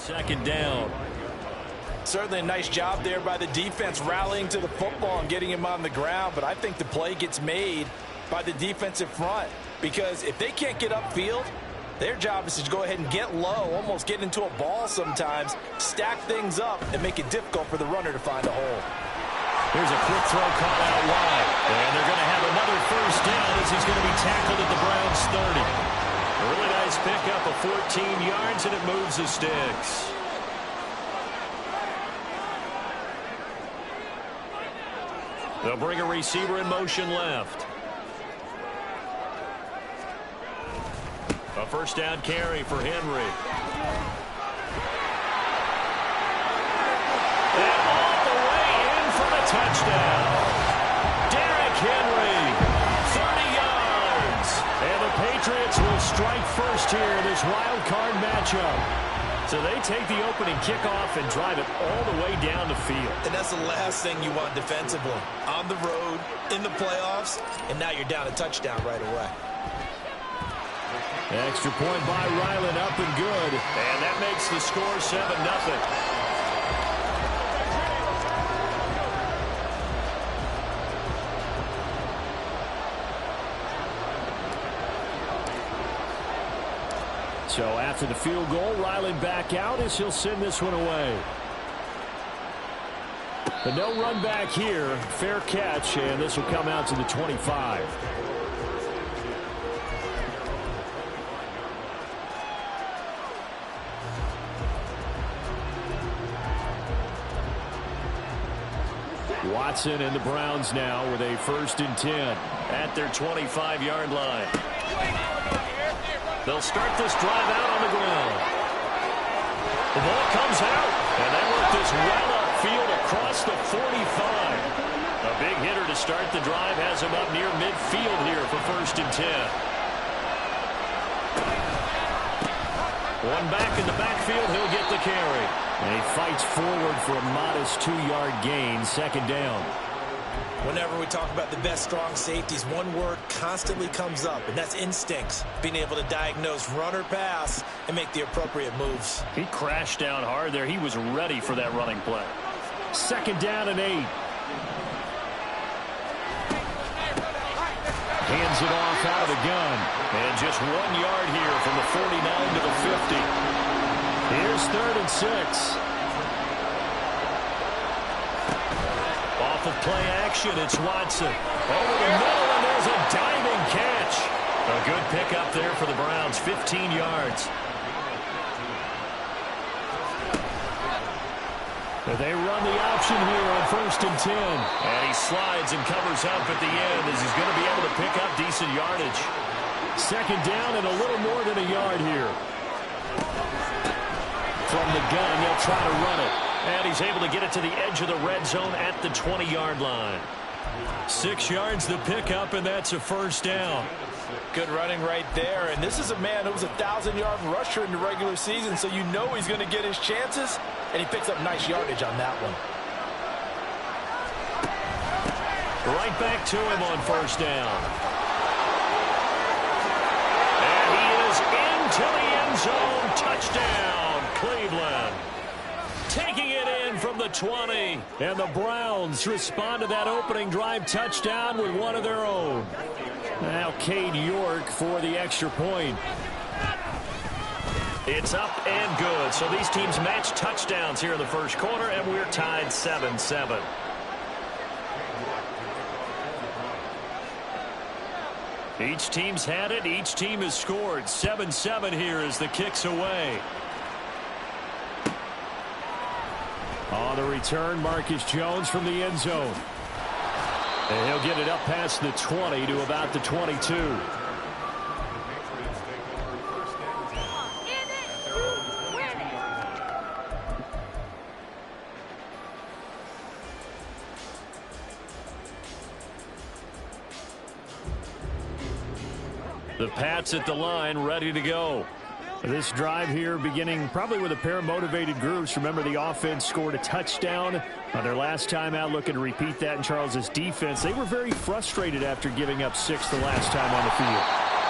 Second down. Certainly a nice job there by the defense rallying to the football and getting him on the ground, but I think the play gets made by the defensive front because if they can't get upfield, their job is to go ahead and get low, almost get into a ball sometimes, stack things up, and make it difficult for the runner to find a hole. Here's a quick throw caught out wide, and they're going to have another first down as he's going to be tackled at the Browns' 30. A really nice pickup of 14 yards, and it moves the sticks. They'll bring a receiver in motion left. A first down carry for Henry. And all the way in for the touchdown. Derrick Henry, 30 yards. And the Patriots will strike first here in this wild card matchup. So they take the opening kickoff and drive it all the way down the field. And that's the last thing you want defensively. On the road, in the playoffs, and now you're down a touchdown right away. Extra point by Ryland, up and good. And that makes the score 7-0. So after the field goal, Ryland back out as he'll send this one away. But no run back here. Fair catch, and this will come out to the 25. Watson and the Browns now with a 1st and 10 at their 25-yard line. They'll start this drive out on the ground. The ball comes out, and they work this well upfield across the 45. A big hitter to start the drive has him up near midfield here for 1st and 10. One back in the backfield, he'll get the carry. And he fights forward for a modest 2-yard gain, 2nd down. Whenever we talk about the best strong safeties, one word constantly comes up, and that's instincts. Being able to diagnose run or pass and make the appropriate moves. He crashed down hard there. He was ready for that running play. 2nd down and 8. Hands it off out of the gun. And just 1 yard here from the 49 to the 50. Here's 3rd and 6. Off of play action, it's Watson. Over the middle, and there's a diving catch. A good pickup there for the Browns, 15 yards. They run the option here on 1st and 10. And he slides and covers up at the end as he's going to be able to pick up decent yardage. 2nd down and a little more than a yard here. From the gun, they'll try to run it. And he's able to get it to the edge of the red zone at the 20-yard line. 6 yards the pickup, and that's a 1st down. Good running right there. And this is a man who was a 1,000-yard rusher in the regular season, so you know he's going to get his chances. And he picks up nice yardage on that one. Right back to him on 1st down. And he is into the end zone. Touchdown, Cleveland. Taking it in from the 20. And the Browns respond to that opening drive touchdown with one of their own. Now Cade York for the extra point. It's up and good. So these teams match touchdowns here in the 1st quarter, and we're tied 7-7. Each team's had it. Each team has scored. 7-7 here as the kick's away. On the return, Marcus Jones from the end zone. And he'll get it up past the 20 to about the 22. The Pats at the line, ready to go. This drive here beginning probably with a pair of motivated groups. Remember, the offense scored a touchdown on their last time out, looking to repeat that in Charles's defense. They were very frustrated after giving up 6 the last time on the field.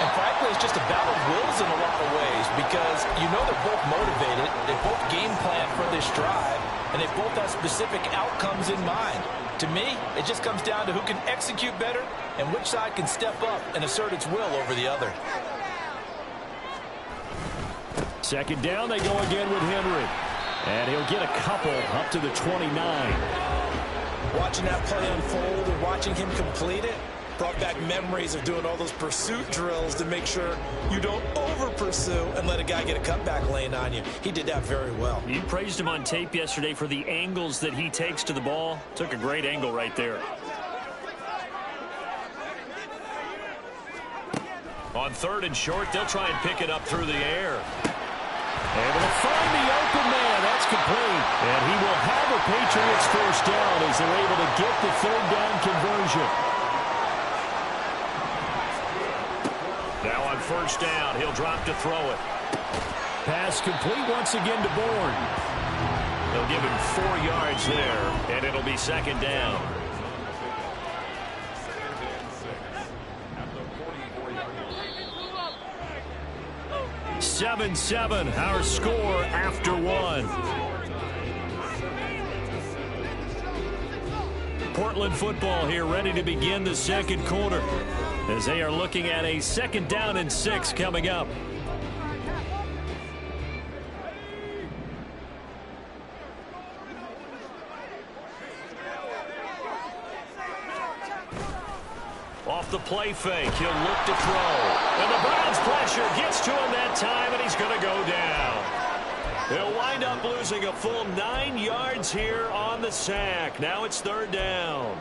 And frankly, it's just a battle of wills in a lot of ways. because you know they're both motivated. They both game plan for this drive, and they both have specific outcomes in mind. To me, it just comes down to who can execute better and which side can step up and assert its will over the other. Second down, they go again with Henry. And he'll get a couple up to the 29. Watching that play unfold and watching him complete it brought back memories of doing all those pursuit drills to make sure you don't over-pursue and let a guy get a cutback lane on you. He did that very well. You praised him on tape yesterday for the angles that he takes to the ball. Took a great angle right there. On third and short, they'll try and pick it up through the air. Able to find the open man. That's complete. And he will have a Patriots first down as they're able to get the third down conversion. Now on first down, he'll drop to throw it. Pass complete once again to Bourne. They'll give him 4 yards there, and it'll be second down. 7-7, our score after one. Portland football here, ready to begin the second quarter as they are looking at a second down and 6 coming up. Off the play fake, he'll look to throw. And the Browns pressure gets to him that time, and he's going to go down. He'll wind up losing a full 9 yards here on the sack. Now it's third down.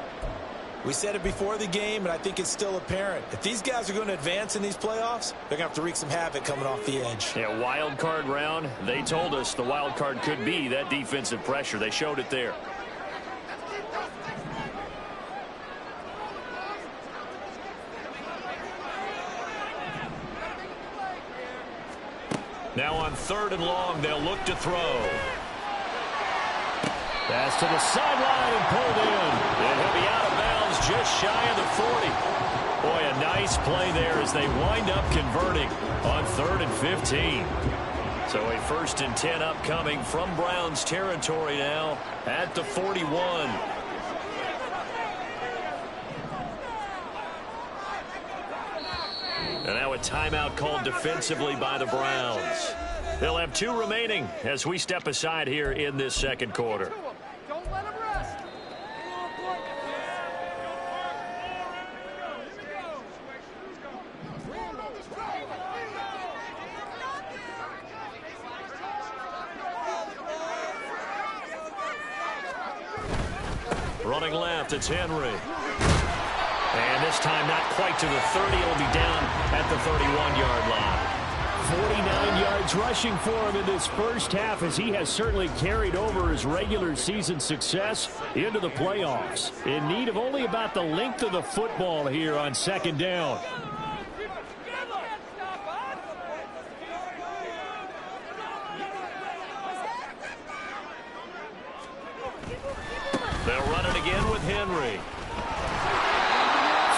We said it before the game, and I think it's still apparent. If these guys are going to advance in these playoffs, they're going to have to wreak some havoc coming off the edge. Yeah, wild card round. They told us the wild card could be that defensive pressure. They showed it there. Now on third and long, they'll look to throw. Pass to the sideline and pulled in. And he'll be out of bounds just shy of the 40. Boy, a nice play there as they wind up converting on third and 15. So a first and 10 upcoming from Browns territory now at the 41. And now a timeout called defensively by the Browns. They'll have 2 remaining as we step aside here in this second quarter. Don't let him rest. Running left, it's Henry. And this time not quite to the 30. It'll be down at the 31-yard line. 49 yards rushing for him in this first half as he has certainly carried over his regular season success into the playoffs. In need of only about the length of the football here on second down. They'll run it again with Henry.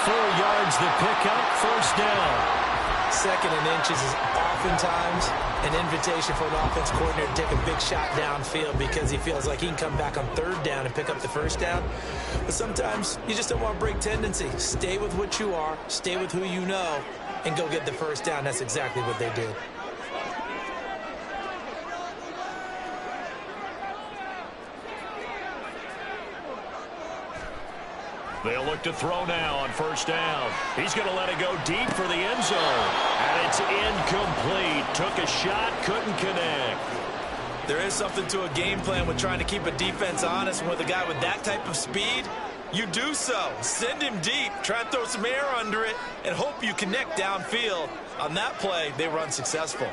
4 yards the pickup, first down. Second and inches is oftentimes an invitation for an offense coordinator to take a big shot downfield because he feels like he can come back on third down and pick up the first down. But sometimes you just don't want to break tendency. Stay with what you are, stay with who you know, and go get the first down. That's exactly what they did. They'll look to throw now on first down. He's going to let it go deep for the end zone. And it's incomplete. Took a shot, couldn't connect. There is something to a game plan with trying to keep a defense honest. And with a guy with that type of speed, you do so. Send him deep, try and throw some air under it, and hope you connect downfield. On that play, they were unsuccessful.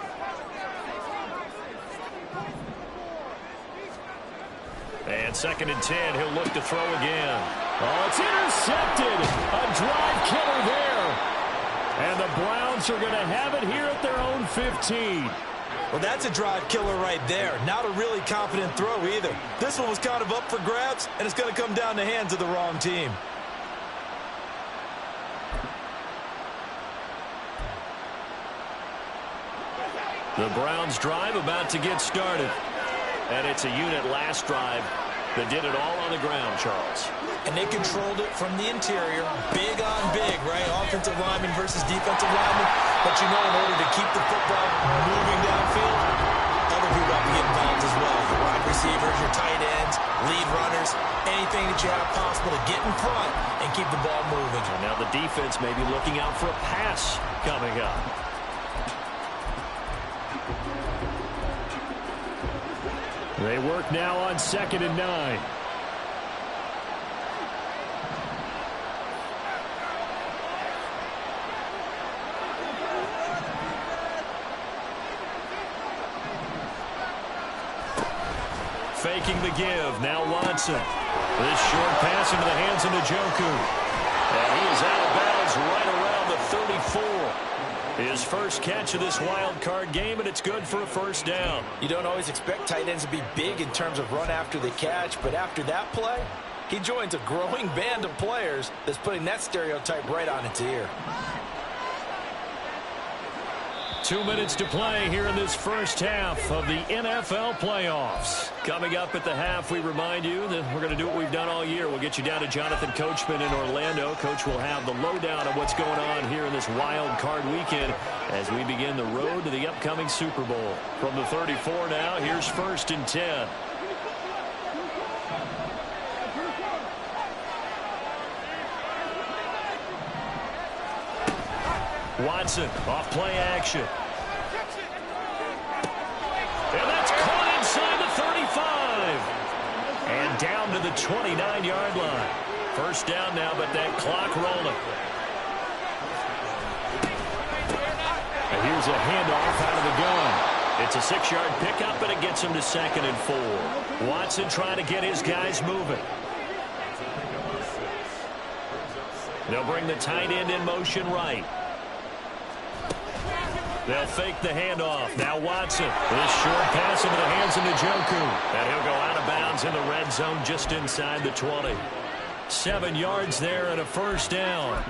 And second and 10, he'll look to throw again. Oh, it's intercepted. A drive killer there. And the Browns are going to have it here at their own 15. Well, that's a drive killer right there. Not a really confident throw either. This one was kind of up for grabs, and it's going to come down the hands of the wrong team. The Browns drive about to get started. And it's a unit last drive that did it all on the ground, Charles. And they controlled it from the interior. Big on big, right? Offensive lineman versus defensive lineman. But you know, in order to keep the football moving downfield, other people have to get involved as well. Your wide receivers, your tight ends, lead runners, anything that you have possible to get in front and keep the ball moving. And now the defense may be looking out for a pass coming up. They work now on 2nd and 9. Faking the give. Now Watson. This short pass into the hands of Njoku. And he is out of bounds right around the 34. His first catch of this wild card game, and it's good for a first down. You don't always expect tight ends to be big in terms of run after the catch, but after that play, he joins a growing band of players that's putting that stereotype right on its ear. 2 minutes to play here in this first half of the NFL playoffs. Coming up at the half, we remind you that we're going to do what we've done all year. We'll get you down to Jonathan Coachman in Orlando. Coach will have the lowdown of what's going on here in this wild card weekend as we begin the road to the upcoming Super Bowl. From the 34 now, here's 1st and 10. Watson off play action. And that's caught inside the 35. And down to the 29-yard line. First down now, but that clock rolling. And here's a handoff out of the gun. It's a 6-yard pickup, and it gets him to 2nd and 4. Watson trying to get his guys moving. They'll bring the tight end in motion right. They'll fake the handoff. Now Watson. This short pass into the hands of Njoku. And he'll go out of bounds in the red zone just inside the 20. 7 yards there and a first down.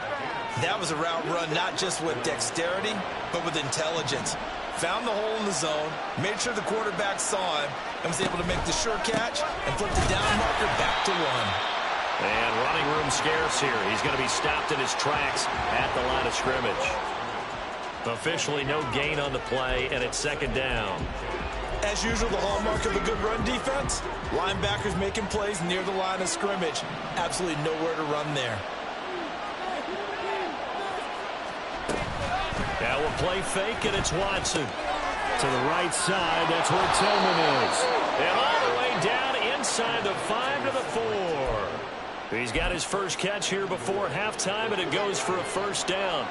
That was a route run not just with dexterity, but with intelligence. Found the hole in the zone, made sure the quarterback saw him, and was able to make the sure catch and flip the down marker back to 1. And running room scarce here. He's going to be stopped in his tracks at the line of scrimmage. Officially no gain on the play, and it's 2nd down. As usual, the hallmark of a good run defense, linebackers making plays near the line of scrimmage. Absolutely nowhere to run there. Now we'll play fake, and it's Watson. To the right side, that's where Tillman is. And all the way down inside the 5 to the 4. He's got his first catch here before halftime, and it goes for a first down.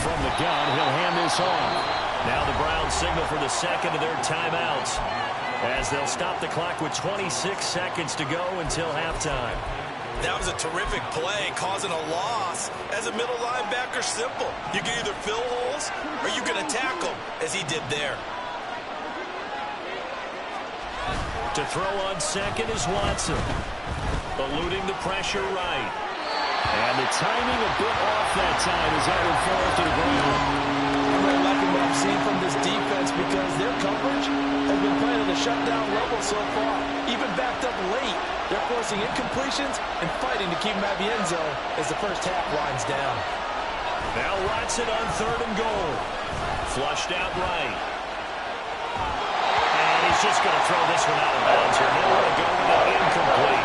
From the gun, he'll hand this off. Now the Browns signal for the second of their timeouts as they'll stop the clock with 26 seconds to go until halftime. That was a terrific play, causing a loss. As a middle linebacker, simple. You can either fill holes or you can attack them, as he did there. To throw on second is Watson. Eluding the pressure right. And the timing a bit off that time as that one falls to the ground. I'm really liking what I've seen from this defense because their coverage has been playing at a shutdown level so far. Even backed up late, they're forcing incompletions and fighting to keep them at the end zone as the first half winds down. Now Watson on 3rd and goal. Flushed out right. And he's just going to throw this one out of bounds here. Nowhere to go with it, incomplete.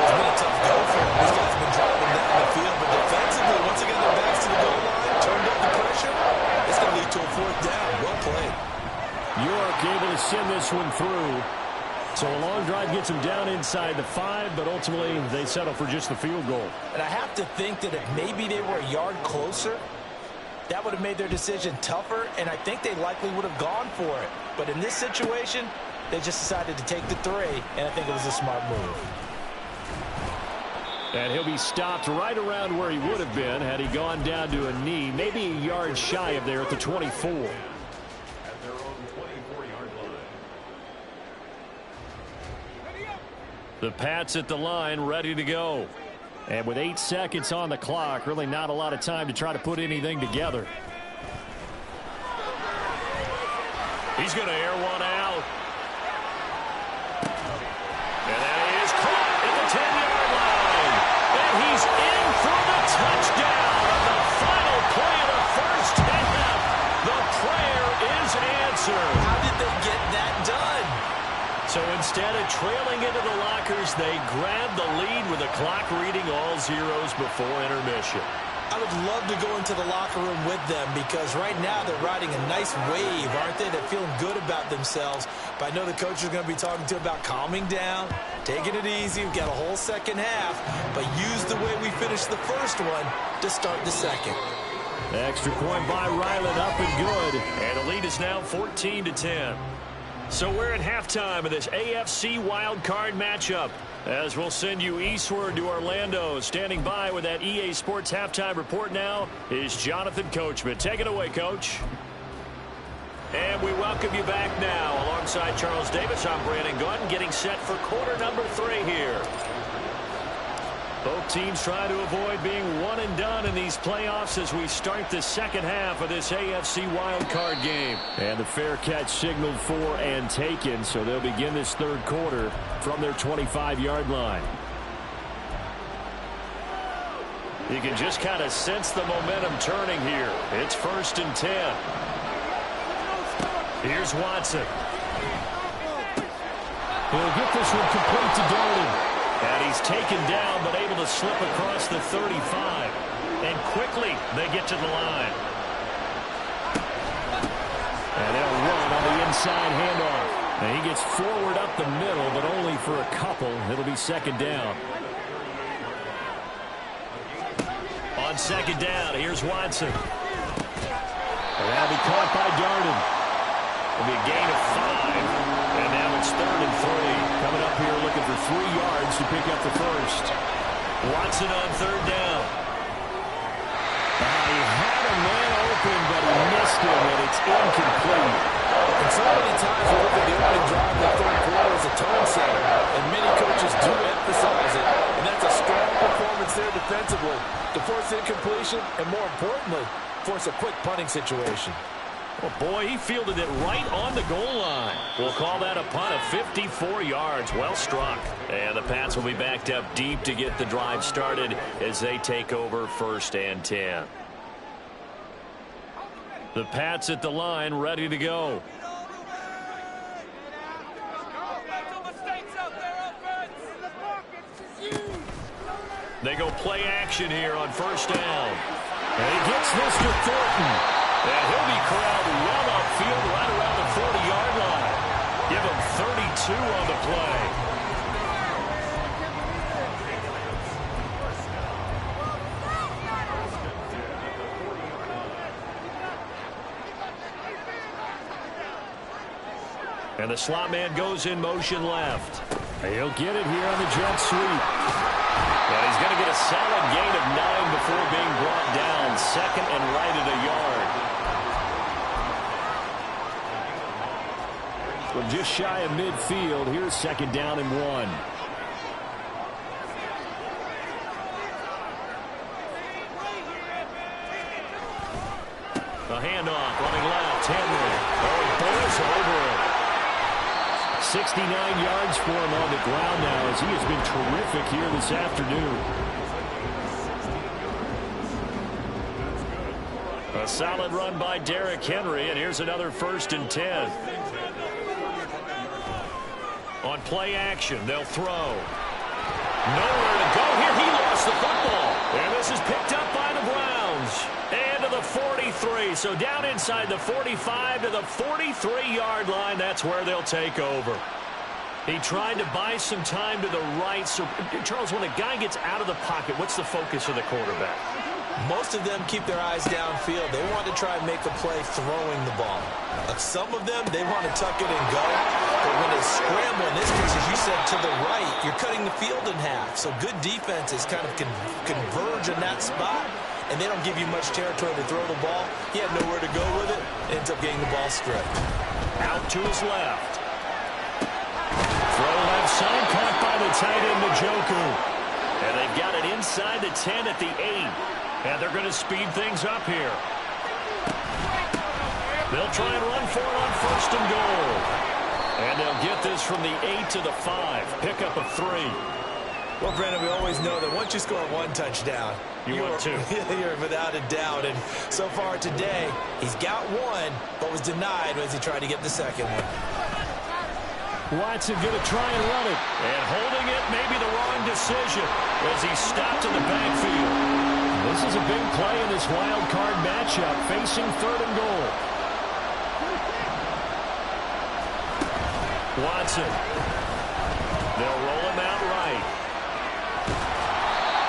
It's been a tough go for him. These guys have been driving down the field, but defensively, once again, their backs to the goal line, turned up the pressure. It's going to lead to a 4th down. Well played. York able to send this one through. So a long drive gets them down inside the 5, but ultimately they settle for just the field goal. And I have to think that if maybe they were a yard closer, that would have made their decision tougher, and I think they likely would have gone for it. But in this situation, they just decided to take the 3, and I think it was a smart move. And he'll be stopped right around where he would have been had he gone down to a knee, maybe a yard shy of there at the 24. The Pats at the line, ready to go. And with 8 seconds on the clock, really not a lot of time to try to put anything together. He's going to air one out. And that is caught at the 10-yard line. And he's in for the touchdown on the final play of the first half. The prayer is answered. How did they get that done? So instead of trailing into the lockers, they grabbed the lead with the clock reading all zeros before intermission. I would love to go into the locker room with them because right now they're riding a nice wave, aren't they? They're feeling good about themselves. But I know the coach is going to be talking to about calming down, taking it easy. We've got a whole second half, but use the way we finished the first one to start the second. Extra point by Ryland, up and good. And the lead is now 14-10. So we're at halftime of this AFC wildcard matchup. As we'll send you eastward to Orlando. Standing by with that EA Sports halftime report now is Jonathan Coachman. Take it away, Coach. And we welcome you back now. Alongside Charles Davis, I'm Brandon Gaudin, getting set for quarter number 3 here. Both teams trying to avoid being one and done in these playoffs as we start the second half of this AFC wildcard game. And the fair catch signaled for and taken, so they'll begin this third quarter from their 25-yard line. You can just kind of sense the momentum turning here. It's 1st and 10. Here's Watson. He'll get this one complete to Darden. And he's taken down, but able to slip across the 35. And quickly, they get to the line. And they'll run on the inside handoff. And he gets forward up the middle, but only for a couple. It'll be second down. On second down, here's Watson. And that'll be caught by Darden. It'll be a gain of 5. And now it's 3rd and 3. Coming up here looking for 3 yards to pick up the first. Watson on 3rd down. He had a man open, but he missed him, and it's incomplete. And so many times we look at the opening drive in the third quarter as a tone setter, and many coaches do emphasize it. And that's a strong performance there defensively to force incompletion and, more importantly, force a quick punting situation. Oh, boy, he fielded it right on the goal line. We'll call that a punt of 54 yards. Well struck. And the Pats will be backed up deep to get the drive started as they take over 1st and 10. The Pats at the line, ready to go. They go play action here on 1st down. And he gets this to Thornton. And he'll be corralled well upfield right around the 40-yard line. Give him 32 on the play. And the slot man goes in motion left. He'll get it here on the jet sweep. And he's going to get a solid gain of 9 before being brought down. 2nd and right at a yard. From just shy of midfield, here's 2nd down and 1. A handoff, running left, Henry. Oh, he bowls over it. 69 yards for him on the ground now as he has been terrific here this afternoon. A solid run by Derrick Henry, and here's another 1st and 10. On play action, they'll throw. Nowhere to go here. He lost the football. And this is picked up by the Browns. And to the 43. So down inside the 45 to the 43-yard line. That's where they'll take over. He tried to buy some time to the right. So, Charles, when a guy gets out of the pocket, what's the focus of the quarterback? Most of them keep their eyes downfield. They want to try and make a play throwing the ball. Some of them, they want to tuck it and go. But when they scramble, in this case, as you said, to the right, you're cutting the field in half. So good defenses kind of converge in that spot, and they don't give you much territory to throw the ball. He had nowhere to go with it. Ends up getting the ball stripped. Out to his left. Throw left side, caught by the tight end, Njoku. And they've got it inside the 10 at the 8. And they're going to speed things up here. They'll try and run for it on 1st and goal. And they'll get this from the 8 to the 5. Pick up a 3. Well, Brandon, we always know that once you score one touchdown, you want two. You're without a doubt. And so far today, he's got one, but was denied as he tried to get the second one. Watson going to try and run it. And holding it may be the wrong decision as he stopped in the backfield. This is a big play in this wild card matchup facing 3rd and goal. Watson. They'll roll him out right.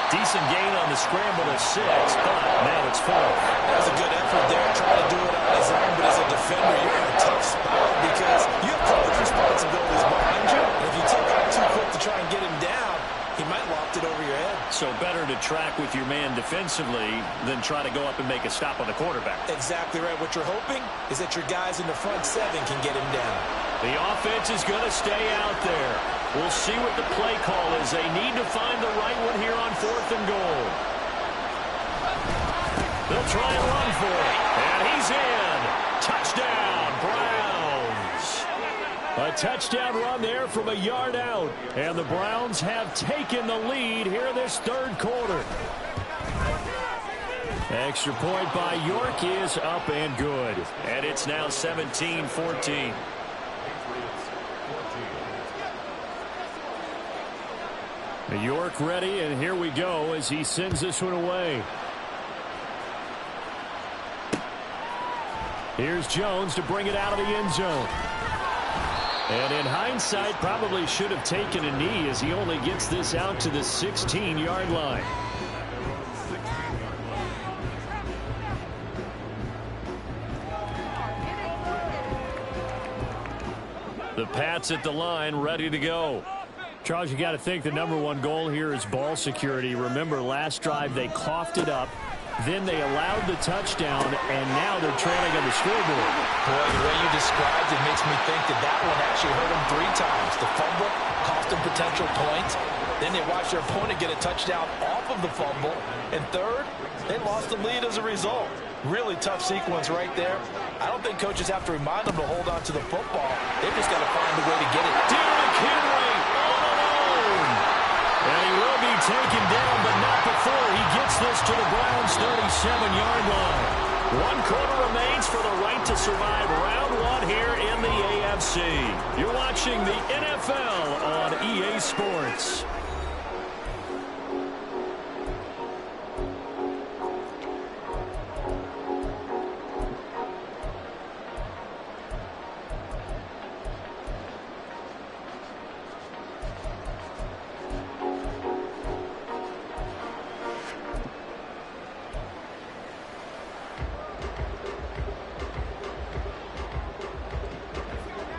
Decent gain on the scramble to 6, but now it's 4. That was a good effort there, trying to do it on his own, but as a defender, you're in a tough spot because you have coverage responsibilities behind you, and if you take off too quick to try and get him down, he might loft it over your head. So better to track with your man defensively than try to go up and make a stop on the quarterback. Exactly right. What you're hoping is that your guys in the front 7 can get him down. The offense is going to stay out there. We'll see what the play call is. They need to find the right one here on 4th and goal. They'll try and run for it. And he's in. Touchdown, Browns. A touchdown run there from a yard out. And the Browns have taken the lead here this 3rd quarter. Extra point by York is up and good. And it's now 17-14. York ready, and here we go as he sends this one away. Here's Jones to bring it out of the end zone. And in hindsight, probably should have taken a knee as he only gets this out to the 16-yard line. The Pats at the line, ready to go. Charles, you got to think the #1 goal here is ball security. Remember, last drive they coughed it up. Then they allowed the touchdown, and now they're trailing on the scoreboard. Boy, the way you described it makes me think that that one actually hurt them 3 times. The fumble cost them potential points. Then they watched their opponent get a touchdown off of the fumble. And third, they lost the lead as a result. Really tough sequence right there. I don't think coaches have to remind them to hold on to the football. They've just got to find a way to get it. Derrick Henry all alone. And he will be taken down, but not before he gets this to the Browns' 37-yard line. 1 quarter remains for the right to survive round 1 here in the AFC. You're watching the NFL on EA Sports.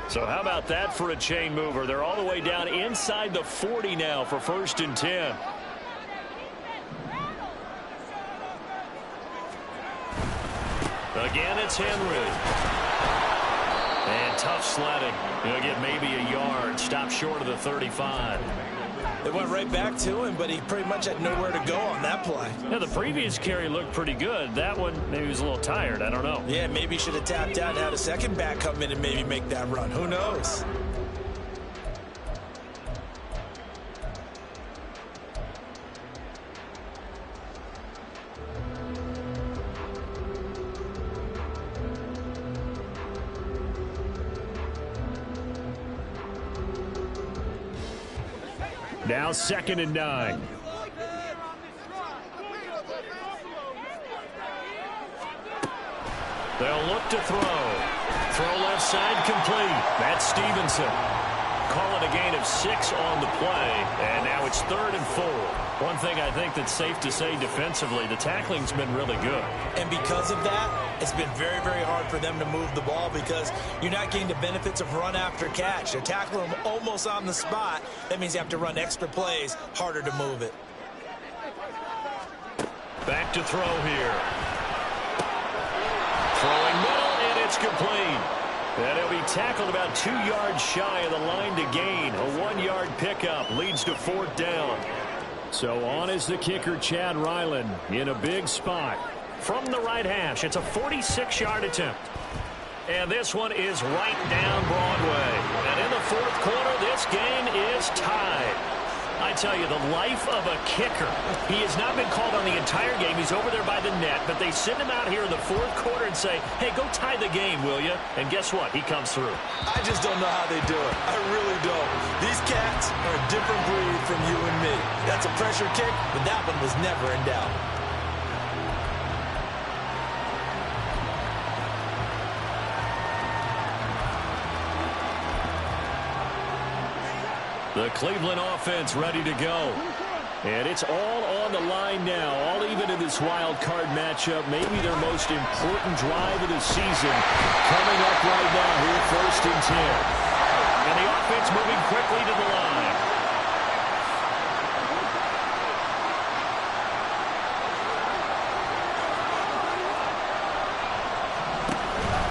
So how about that for a chain mover? They're all the way down inside the 40 now for 1st and 10. Again, it's Henry. And tough sledding. He'll get maybe a yard. Stop short of the 35. They went right back to him, but he pretty much had nowhere to go on that play. Yeah, the previous carry looked pretty good. That one, maybe he was a little tired. I don't know. Yeah, maybe he should have tapped out and had a second back come in and maybe make that run. Who knows? Now 2nd and 9. They'll look to throw. Throw left side complete. That's Stevenson. Call it a gain of 6 on the play. And now it's 3rd and 4. One thing I think that's safe to say defensively, the tackling's been really good. And because of that, it's been very, very hard for them to move the ball because you're not getting the benefits of run after catch. They're tackling them almost on the spot. That means you have to run extra plays, harder to move it. Back to throw here. Throwing middle, and it's complete. And he'll be tackled about 2 yards shy of the line to gain. A 1-yard pickup leads to 4th down. So on is the kicker, Chad Ryland, in a big spot. From the right hash, it's a 46-yard attempt. And this one is right down Broadway. And in the fourth quarter, this game is tied. I tell you, the life of a kicker. He has not been called on the entire game. He's over there by the net, but they send him out here in the fourth quarter and say, hey, go tie the game, will you? And guess what? He comes through. I just don't know how they do it. I really don't. These cats are a different breed from you and me. That's a pressure kick, but that one was never in doubt. The Cleveland offense ready to go. And it's all on the line now, all even in this wild card matchup. Maybe their most important drive of the season coming up right now here, 1st and 10. And the offense moving quickly to the line.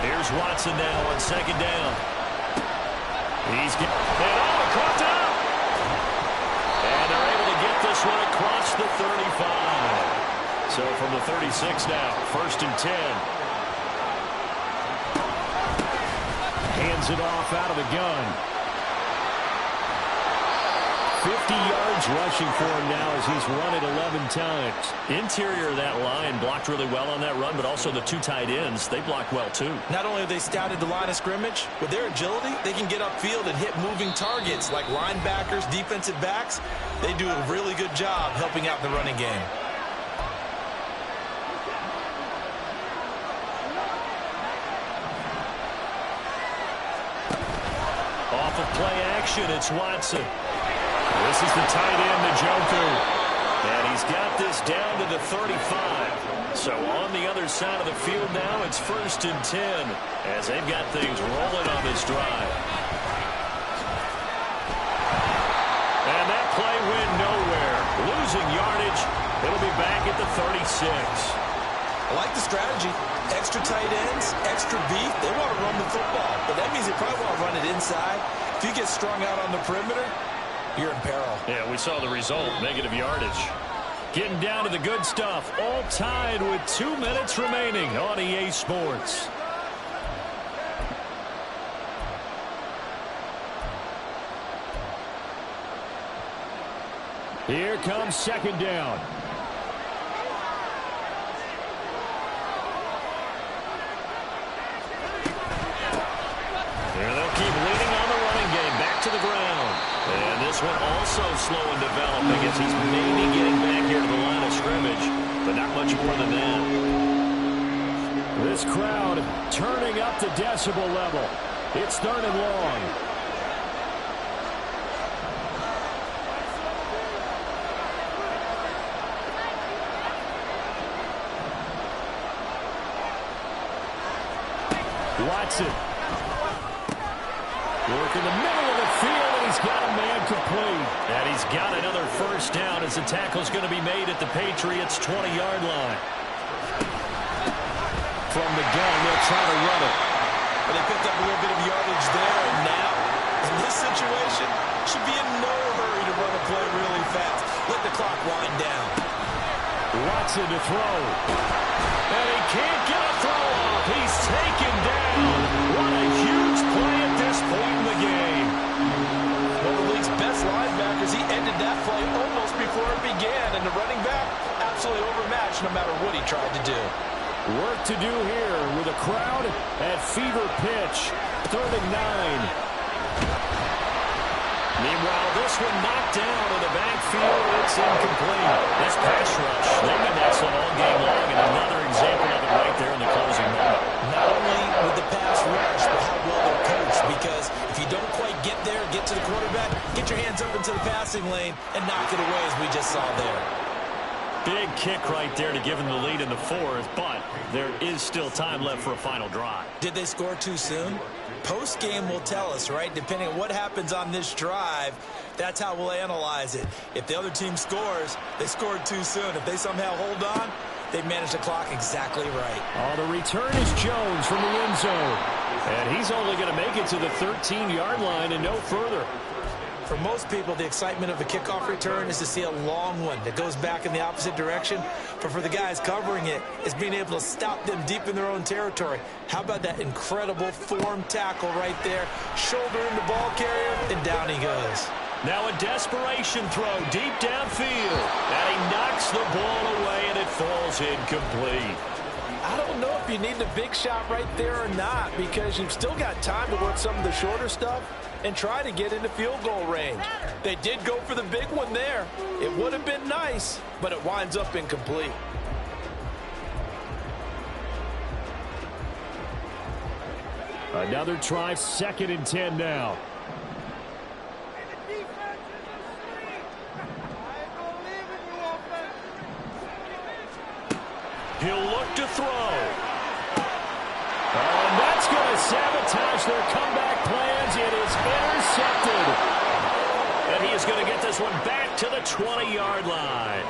Here's Watson now on 2nd down. He's getting it caught down. And they're able to get this one across the 35. So from the 36 now, 1st and 10. Hands it off out of the gun. 50 yards rushing for him now as he's run it 11 times. Interior of that line blocked really well on that run, but also the 2 tight ends, they blocked well too. Not only have they scouted the line of scrimmage, with their agility, they can get upfield and hit moving targets like linebackers, defensive backs. They do a really good job helping out the running game. Off of play action, it's Watson. This is the tight end, Njoku. And he's got this down to the 35. So on the other side of the field now, it's 1st and 10 as they've got things rolling on this drive. And that play went nowhere. Losing yardage. It'll be back at the 36. I like the strategy. Extra tight ends, extra beef. They want to run the football, but that means they probably want to run it inside. If you get strung out on the perimeter, you're in peril. Yeah, we saw the result, negative yardage. Getting down to the good stuff, all tied with 2 minutes remaining on EA Sports. Here comes 2nd down. Here they'll keep leaning on the running game, back to the ground. And this one also slow in developing as he's maybe getting back here to the line of scrimmage, but not much more than that. This crowd turning up the decibel level. It's 3rd and long. Watson. Work in the middle of the field, and he's got a man complete. And he's got another 1st down as the tackle's going to be made at the Patriots' 20-yard line. From the gun, they'll try to run it. But they picked up a little bit of yardage there, and now, in this situation, should be in no hurry to run a play really fast. Let the clock wind down. Watson to throw. And he can't get a throw off. He's taken down. What a huge play at this point in the game. One of the league's best linebackers, he ended that play almost before it began. And the running back, absolutely overmatched no matter what he tried to do. Work to do here with a crowd at fever pitch. 3rd and 9. Meanwhile, this one knocked down in the backfield. It's incomplete. This pass rush, they've been excellent all game long, and another example of it right there in the closing moment. Not only with the pass rush, but how well they're coached. Because if you don't quite get there, get to the quarterback, get your hands up into the passing lane, and knock it away as we just saw there. Big kick right there to give them the lead in the 4th, but there is still time left for a final drive. Did they score too soon? Post-game will tell us, right? Depending on what happens on this drive, that's how we'll analyze it. If the other team scores, they scored too soon. If they somehow hold on, they managed the clock exactly right. Oh, the return is Jones from the end zone. And he's only going to make it to the 13-yard line and no further. For most people, the excitement of a kickoff return is to see a long one that goes back in the opposite direction. But for the guys covering it, it's being able to stop them deep in their own territory. How about that incredible form tackle right there? Shoulder in the ball carrier, and down he goes. Now a desperation throw deep downfield. And he knocks the ball away, and it falls incomplete. I don't know if you need the big shot right there or not, because you've still got time to work some of the shorter stuff and try to get into field goal range. They did go for the big one there. It would have been nice, but it winds up incomplete. Another try, 2nd and 10 now. He'll look to throw. And that's going to sabotage their comeback plans. It is intercepted. And he is going to get this one back to the 20-yard line.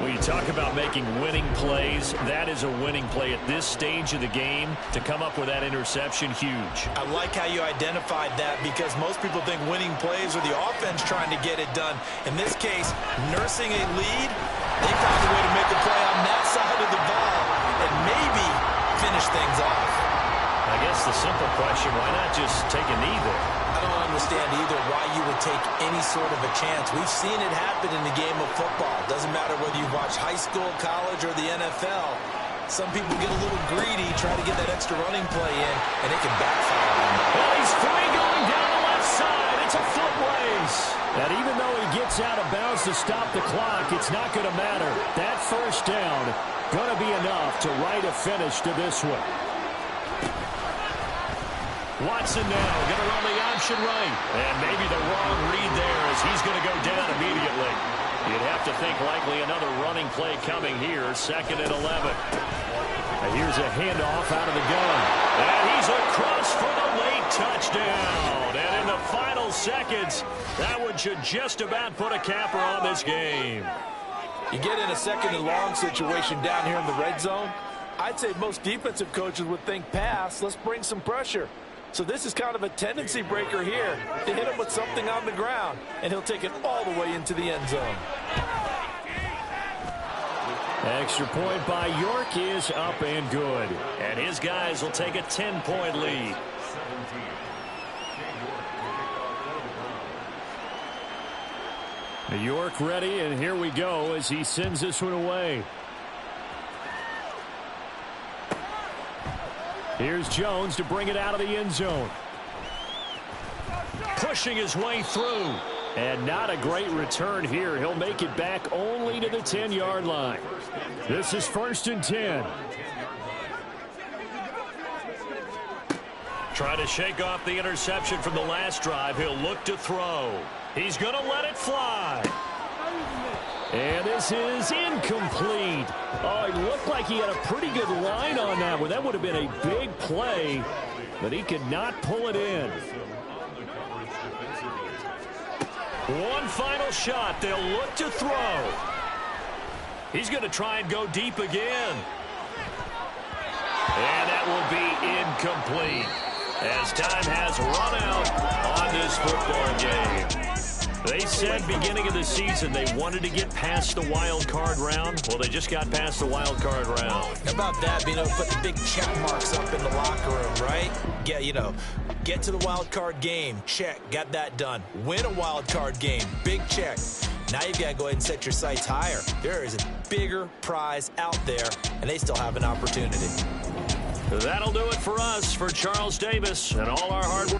When you talk about making winning plays, that is a winning play at this stage of the game. To come up with that interception, huge. I like how you identified that, because most people think winning plays are the offense trying to get it done. In this case, nursing a lead, they found a way to make a play on that side of the ball and maybe finish things off. I guess the simple question, why not just take a knee there? I don't understand either why you would take any sort of a chance. We've seen it happen in the game of football. Doesn't matter whether you watch high school, college, or the NFL. Some people get a little greedy, try to get that extra running play in, and it can backfire on them. Well, he's free going down the left side. It's a foot race. And even though he gets out of bounds to stop the clock, it's not going to matter. That first down going to be enough to write a finish to this one. Watson now going to run the option right. And maybe the wrong read there, as he's going to go down immediately. You'd have to think likely another running play coming here. 2nd and 11. And here's a handoff out of the gun. And he's across for the late touchdown. And in the final seconds, that one should just about put a capper on this game. You get in a 2nd and long situation down here in the red zone, I'd say most defensive coaches would think pass, let's bring some pressure. So this is kind of a tendency breaker here to hit him with something on the ground, and he'll take it all the way into the end zone. Extra point by York is up and good. And his guys will take a 10-point lead. York ready, and here we go as he sends this one away. Here's Jones to bring it out of the end zone. Pushing his way through. And not a great return here. He'll make it back only to the 10-yard line. This is 1st and 10. Trying to shake off the interception from the last drive. He'll look to throw. He's going to let it fly. And this is incomplete. Oh, it looked like he had a pretty good line on that one. That would have been a big play, but he could not pull it in. One final shot. They'll look to throw. He's going to try and go deep again. And that will be incomplete, as time has run out on this football game. They said beginning of the season they wanted to get past the wild card round. Well, they just got past the wild card round. How about that, being able to put the big check marks up in the locker room, right? Get to the wild card game. Check. Got that done. Win a wild card game. Big check. Now you've got to go ahead and set your sights higher. There is a bigger prize out there, and they still have an opportunity. That'll do it for us. For Charles Davis and all our hard work.